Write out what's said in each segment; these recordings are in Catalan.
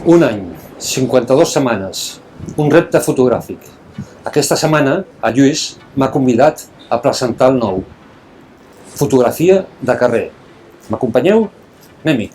Un any, 52 setmanes, un repte fotogràfic. Aquesta setmana, el Lluís m'ha convidat a presentar el nou. Fotografia de carrer. M'acompanyeu? Anem-hi.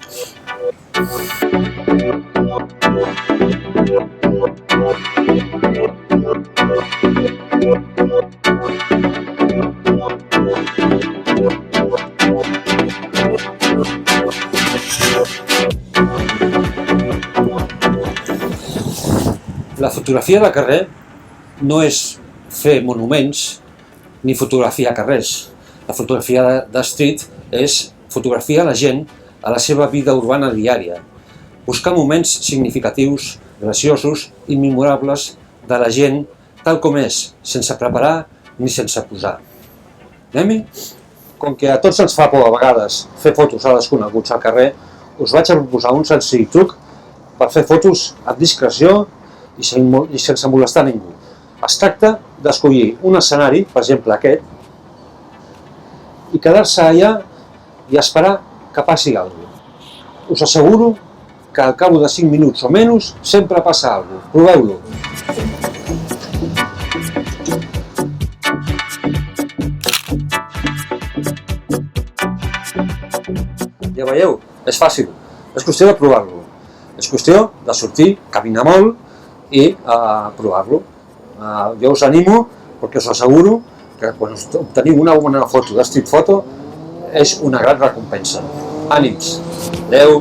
La fotografia de carrer no és fer monuments ni fotografiar carrers. La fotografia de street és fotografiar la gent a la seva vida urbana diària. Buscar moments significatius, graciosos i memorables de la gent tal com és, sense preparar ni sense posar. Anem-hi? Com que a tots ens fa por a vegades fer fotos a desconeguts al carrer, us vaig a proposar un senzill truc per fer fotos amb discreció i sense molestar ningú. Es tracta d'escollir un escenari, per exemple aquest, i quedar-se allà i esperar que passi alguna cosa. Us asseguro que al cap de 5 minuts o menys sempre passa alguna cosa. Proveu-lo. Ja veieu? És fàcil. És qüestió de provar-lo. És qüestió de sortir, caminar molt i provar-lo. Jo us animo, perquè us asseguro que quan obteniu una bona foto de street photo és una gran recompensa. Ànims! Adeu!